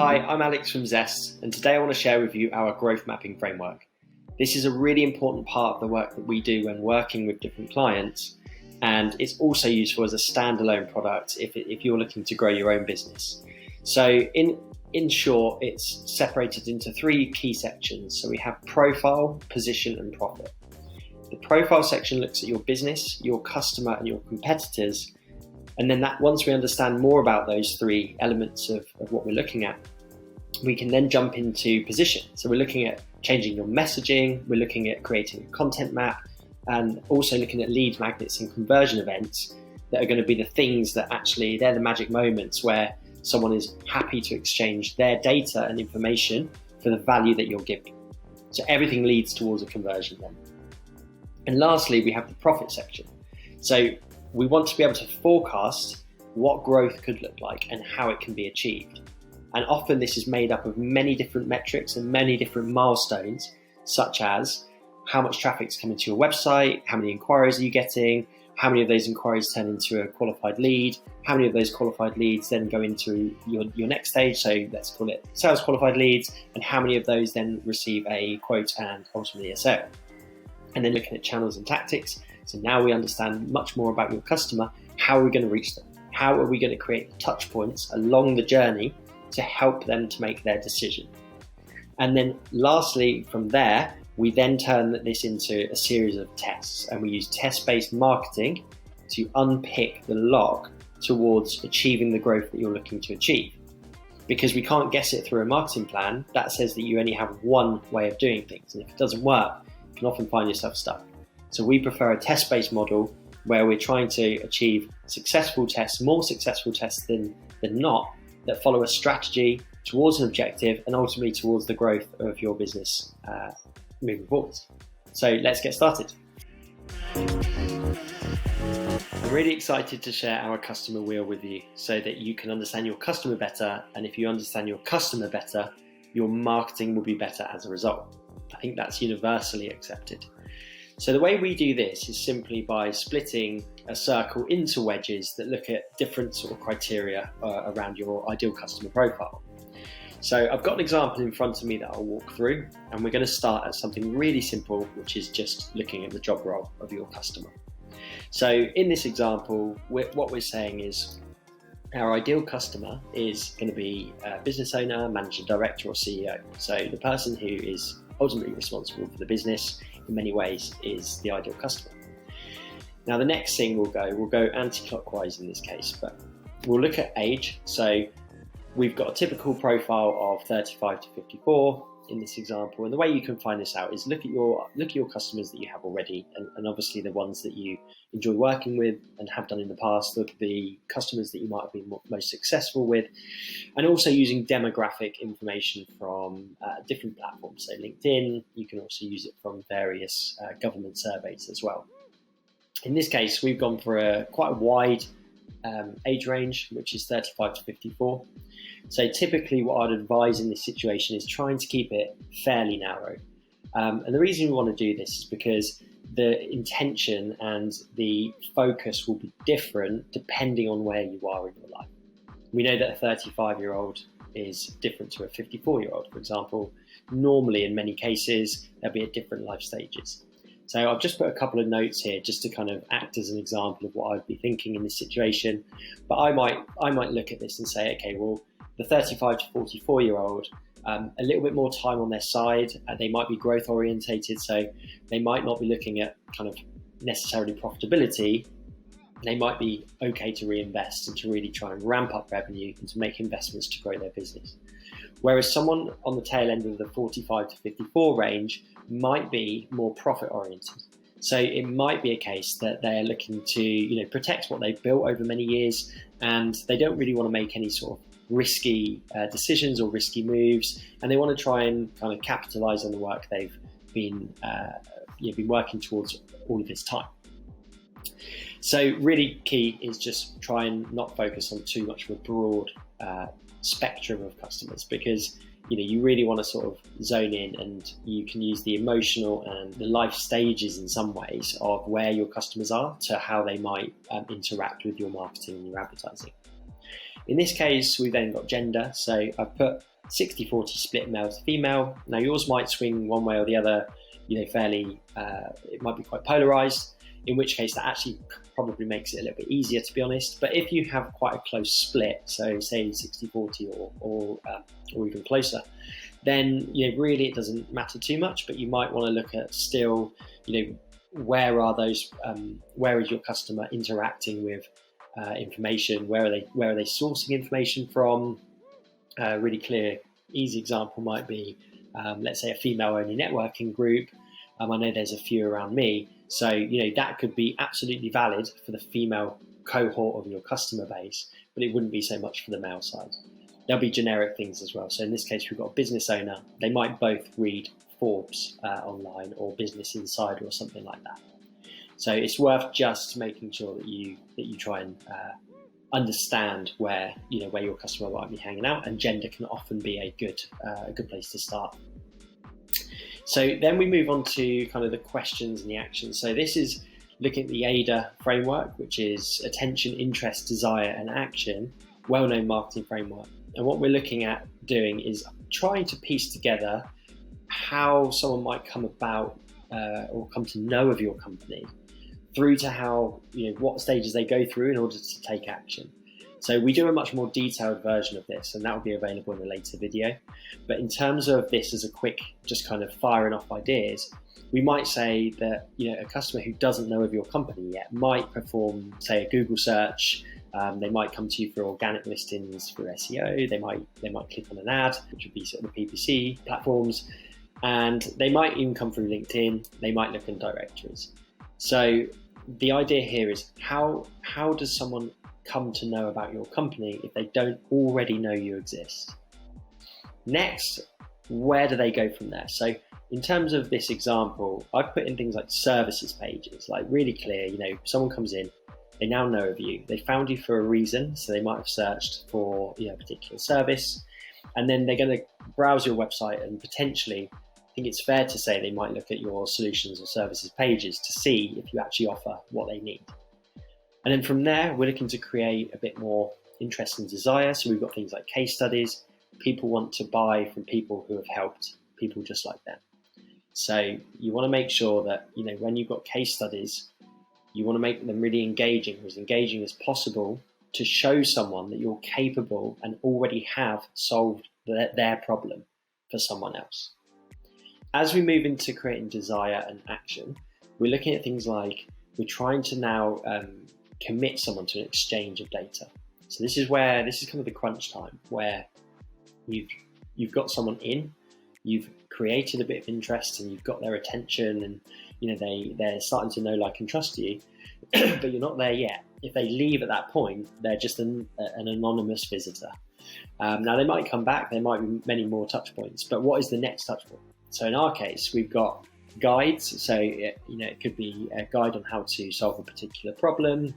Hi, I'm Alex from Zest, and today I want to share with you our growth mapping framework. This is a really important part of the work that we do when working with different clients, and it's also useful as a standalone product if you're looking to grow your own business. So in short, it's separated into three key sections. So we have profile, position, and profit. The profile section looks at your business, your customer, and your competitors. And then once we understand more about those three elements of what we're looking at, we can then jump into position. So we're looking at changing your messaging, we're looking at creating a content map, and also looking at lead magnets and conversion events that are going to be the things that actually, they're the magic moments where someone is happy to exchange their data and information for the value that you're giving. So everything leads towards a conversion then. And lastly, we have the profit section. So we want to be able to forecast what growth could look like and how it can be achieved. And often this is made up of many different metrics and many different milestones, such as how much traffic's coming to your website, how many inquiries are you getting, how many of those inquiries turn into a qualified lead, how many of those qualified leads then go into your next stage, so let's call it sales qualified leads, and how many of those then receive a quote and ultimately a sale. And then looking at channels and tactics. So now we understand much more about your customer. How are we going to reach them? How are we going to create the touch points along the journey to help them to make their decision? And then lastly, from there, we then turn this into a series of tests, and we use test-based marketing to unpick the log towards achieving the growth that you're looking to achieve. Because we can't guess it through a marketing plan, that says that you only have one way of doing things. And if it doesn't work, you can often find yourself stuck. So we prefer a test-based model where we're trying to achieve successful tests, more successful tests than not, that follow a strategy towards an objective and ultimately towards the growth of your business moving forward. So let's get started. I'm really excited to share our customer wheel with you so that you can understand your customer better. And if you understand your customer better, your marketing will be better as a result. I think that's universally accepted. So the way we do this is simply by splitting a circle into wedges that look at different sort of criteria around your ideal customer profile. So I've got an example in front of me that I'll walk through, and we're going to start at something really simple, which is just looking at the job role of your customer. So in this example, what we're saying is our ideal customer is going to be a business owner, managing director, or CEO. So the person who is ultimately responsible for the business in many ways is the ideal customer. Now the next thing we'll go anti-clockwise in this case, but we'll look at age. So we've got a typical profile of 35 to 54 in this example, and the way you can find this out is look at your customers that you have already, and obviously the ones that you enjoy working with and have done in the past. Look at the customers that you might have been most successful with, and also using demographic information from different platforms. So LinkedIn, you can also use it from various government surveys as well. In this case, we've gone for quite a wide age range, which is 35 to 54. So typically what I'd advise in this situation is trying to keep it fairly narrow. And the reason we want to do this is because the intention and the focus will be different depending on where you are in your life. We know that a 35-year-old is different to a 54-year-old, for example. Normally, in many cases, they'll be at different life stages. So I've just put a couple of notes here just to kind of act as an example of what I'd be thinking in this situation. But I might look at this and say, okay, well, the 35 to 44-year-old, a little bit more time on their side. They might be growth orientated, so they might not be looking at kind of necessarily profitability. They might be okay to reinvest and to really try and ramp up revenue and to make investments to grow their business. Whereas someone on the tail end of the 45 to 54 range might be more profit oriented. So it might be a case that they're looking to, protect what they've built over many years, and they don't really want to make any sort of risky decisions or risky moves, and they want to try and kind of capitalize on the work they've been working towards all of this time. So really key is just try and not focus on too much of a broad spectrum of customers, because you really want to sort of zone in, and you can use the emotional and the life stages in some ways of where your customers are to how they might interact with your marketing and your advertising. In this case, we've then got gender. So I've put 60-40 split male to female. Now yours might swing one way or the other, fairly, it might be quite polarized, in which case that actually probably makes it a little bit easier, to be honest. But if you have quite a close split, so say 60-40 or even closer, then really it doesn't matter too much, but you might want to look at still, where is your customer interacting with information? Where are they sourcing information from? A really clear, easy example might be, let's say, a female-only networking group. I know there's a few around me, so that could be absolutely valid for the female cohort of your customer base, but it wouldn't be so much for the male side. There'll be generic things as well. So in this case, we've got a business owner. They might both read Forbes online or Business Insider or something like that. So it's worth just making sure that you try and understand where your customer might be hanging out, and gender can often be a good place to start. So then we move on to kind of the questions and the actions. So this is looking at the AIDA framework, which is attention, interest, desire, and action, well-known marketing framework. And what we're looking at doing is trying to piece together how someone might come about or come to know of your company, through to how, what stages they go through in order to take action. So we do a much more detailed version of this, and that will be available in a later video. But in terms of this as a quick, just kind of firing off ideas, we might say that, a customer who doesn't know of your company yet might perform, say, a Google search. They might come to you for organic listings for SEO. They might click on an ad, which would be sort of the PPC platforms, and they might even come through LinkedIn. They might look in directories. So the idea here is how does someone come to know about your company if they don't already know you exist? Next, where do they go from there? So in terms of this example, I've put in things like services pages, like really clear, someone comes in, they now know of you, they found you for a reason, so they might have searched for a particular service, and then they're going to browse your website, and potentially, I think it's fair to say they might look at your solutions or services pages to see if you actually offer what they need. And then from there, we're looking to create a bit more interest and desire. So we've got things like case studies. People want to buy from people who have helped people just like them. So you want to make sure that, when you've got case studies, you want to make them really engaging, as engaging as possible, to show someone that you're capable and already have solved their problem for someone else. As we move into creating desire and action, we're looking at things like, we're trying to now commit someone to an exchange of data. So this is kind of the crunch time, where you've got someone in, you've created a bit of interest, and you've got their attention, and they're starting to know, like, and trust you, but you're not there yet. If they leave at that point, they're just an anonymous visitor. Now they might come back, there might be many more touch points, but what is the next touch point? So in our case, we've got guides. So it could be a guide on how to solve a particular problem.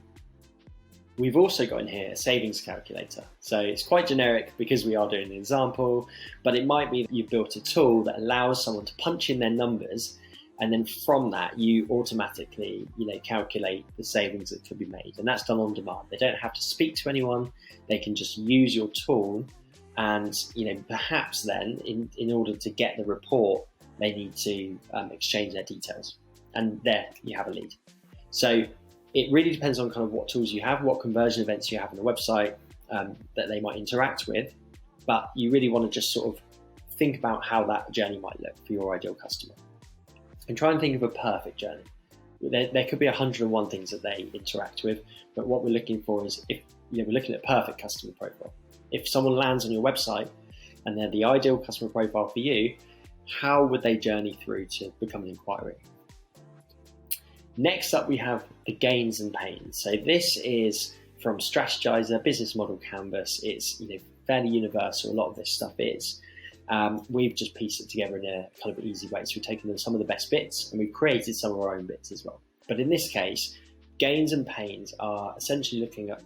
We've also got in here a savings calculator. So it's quite generic because we are doing an example, but it might be that you've built a tool that allows someone to punch in their numbers, and then from that you automatically calculate the savings that could be made, and that's done on demand. They don't have to speak to anyone, they can just use your tool, and perhaps then in order to get the report, they need to exchange their details, and there you have a lead. So it really depends on kind of what tools you have, what conversion events you have on the website that they might interact with, but you really want to just sort of think about how that journey might look for your ideal customer, and try and think of a perfect journey. There could be 101 things that they interact with, but what we're looking for is, if we're looking at perfect customer profile. If someone lands on your website and they're the ideal customer profile for you, how would they journey through to become an inquiry? Next up, we have the gains and pains. So this is from Strategizer, Business Model Canvas. It's fairly universal. A lot of this stuff is. We've just pieced it together in a kind of easy way. So we've taken some of the best bits and we've created some of our own bits as well. But in this case, gains and pains are essentially looking at,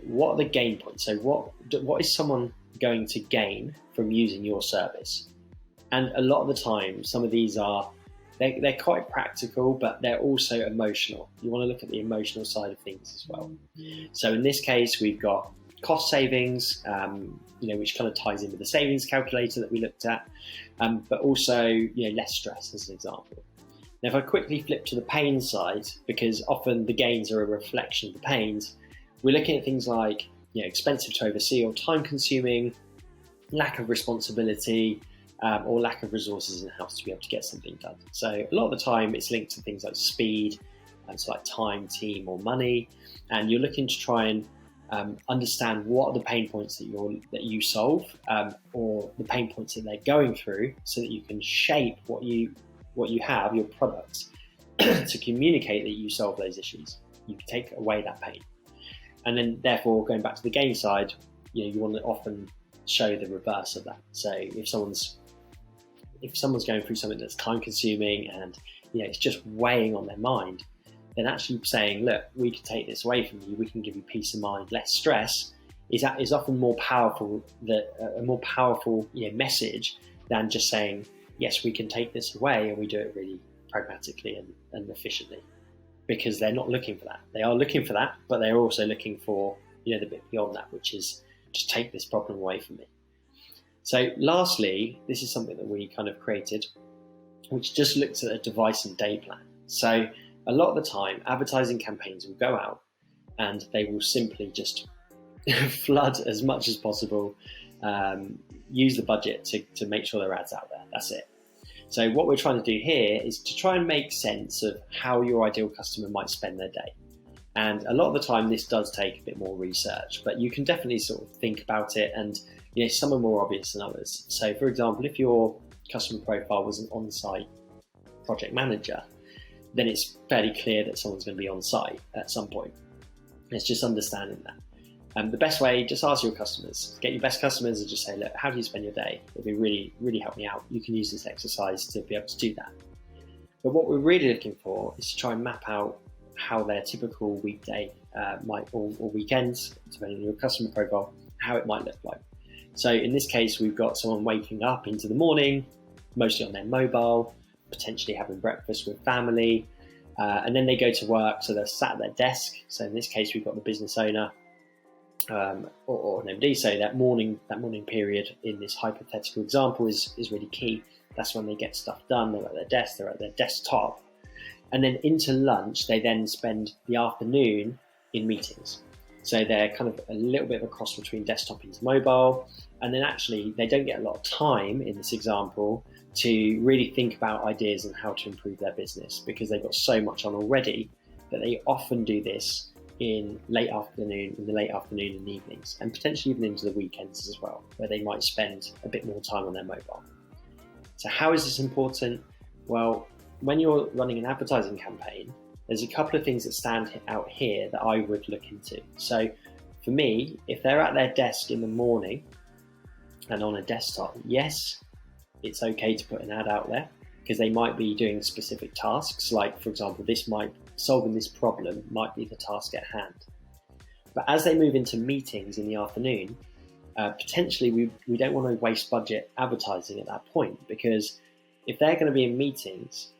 what are the gain points? So what is someone going to gain from using your service? And a lot of the time, some of these they're quite practical, but they're also emotional. You want to look at the emotional side of things as well. So in this case, we've got cost savings, which kind of ties in with the savings calculator that we looked at, but also less stress as an example. Now, if I quickly flip to the pain side, because often the gains are a reflection of the pains, we're looking at things like expensive to oversee or time consuming, lack of responsibility, or lack of resources in house to be able to get something done. So a lot of the time it's linked to things like speed, and so like time, team, or money, and you're looking to try and understand what are the pain points that you solve, or the pain points that they're going through, so that you can shape what you have, your products, to communicate that you solve those issues. You take away that pain, and then therefore going back to the gain side, you want to often show the reverse of that. So if someone's going through something that's time consuming and it's just weighing on their mind, then actually saying, look, we can take this away from you, we can give you peace of mind, less stress, is often more powerful, a more powerful message than just saying, yes, we can take this away, and we do it really pragmatically and efficiently, because they're not looking for that. They are looking for that, but they're also looking for the bit beyond that, which is just take this problem away from me. So lastly, this is something that we kind of created, which just looks at a device and day plan. So a lot of the time, advertising campaigns will go out and they will simply just flood as much as possible, use the budget to make sure their ad's out there. That's it. So what we're trying to do here is to try and make sense of how your ideal customer might spend their day. And a lot of the time this does take a bit more research, but you can definitely sort of think about it, and some are more obvious than others. So for example, if your customer profile was an on-site project manager, then it's fairly clear that someone's going to be on site at some point. It's just understanding that. The best way, just ask your customers, get your best customers and just say, look, how do you spend your day? It'll be really, really help me out. You can use this exercise to be able to do that. But what we're really looking for is to try and map out how their typical weekday or weekends, depending on your customer profile, how it might look like. So in this case, we've got someone waking up into the morning, mostly on their mobile, potentially having breakfast with family, and then they go to work, so they're sat at their desk. So in this case, we've got the business owner or an MD. So that morning period in this hypothetical example is really key. That's when they get stuff done. They're at their desk, they're at their desktop, and then into lunch, they then spend the afternoon in meetings. So they're kind of a little bit of a cross between desktop and mobile, and then actually they don't get a lot of time in this example to really think about ideas and how to improve their business, because they've got so much on already that they often do this in the late afternoon and evenings, and potentially even into the weekends as well, where they might spend a bit more time on their mobile. So how is this important? Well, when you're running an advertising campaign, there's a couple of things that stand out here that I would look into. So for me, if they're at their desk in the morning and on a desktop, yes, it's okay to put an ad out there, because they might be doing specific tasks. Like, for example, solving this problem might be the task at hand. But as they move into meetings in the afternoon, potentially we don't want to waste budget advertising at that point, because if they're going to be in meetings,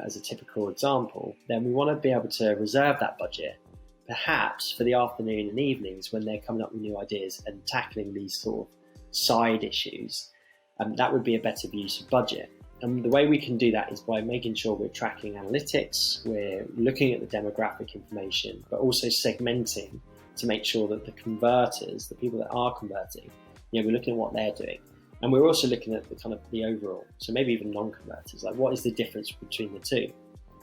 as a typical example, then we want to be able to reserve that budget perhaps for the afternoon and evenings when they're coming up with new ideas and tackling these sort of side issues. That would be a better use of budget. And the way we can do that is by making sure we're tracking analytics, we're looking at the demographic information, but also segmenting to make sure that the converters, the people that are converting, we're looking at what they're doing. And we're also looking at the kind of the overall, so maybe even non-converters, like what is the difference between the two?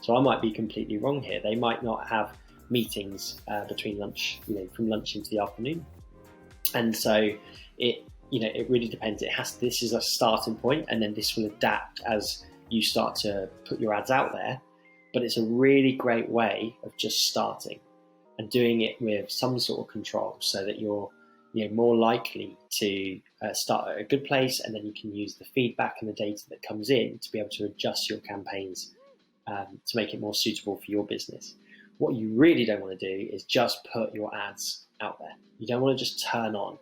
So I might be completely wrong here. They might not have meetings between lunch, from lunch into the afternoon. And so it really depends. This is a starting point, and then this will adapt as you start to put your ads out there. But it's a really great way of just starting and doing it with some sort of control, so that you're more likely to start at a good place, and then you can use the feedback and the data that comes in to be able to adjust your campaigns to make it more suitable for your business. What you really don't want to do is just put your ads out there. You don't want to just turn on.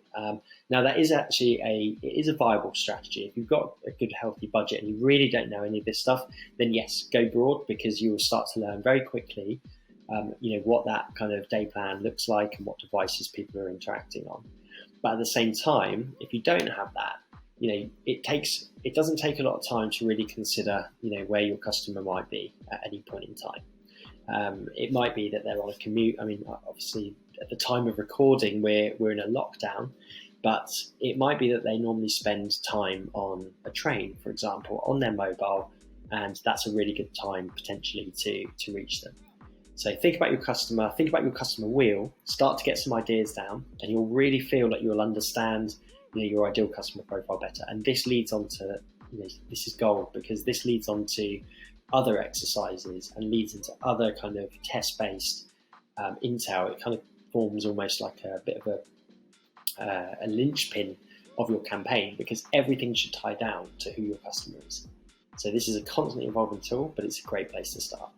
Now that is actually a viable strategy. If you've got a good healthy budget and you really don't know any of this stuff, then yes, go broad, because you will start to learn very quickly what that kind of day plan looks like and what devices people are interacting on. But at the same time, if you don't have that, it doesn't take a lot of time to really consider, where your customer might be at any point in time. It might be that they're on a commute. I mean, obviously, at the time of recording, we're in a lockdown, but it might be that they normally spend time on a train, for example, on their mobile, and that's a really good time potentially to reach them. So think about your customer wheel, start to get some ideas down, and you'll really feel that you'll understand your ideal customer profile better. And this leads on to, this is gold, because this leads on to other exercises and leads into other kind of test-based intel. It kind of forms almost like a bit of a linchpin of your campaign, because everything should tie down to who your customer is. So this is a constantly evolving tool, but it's a great place to start.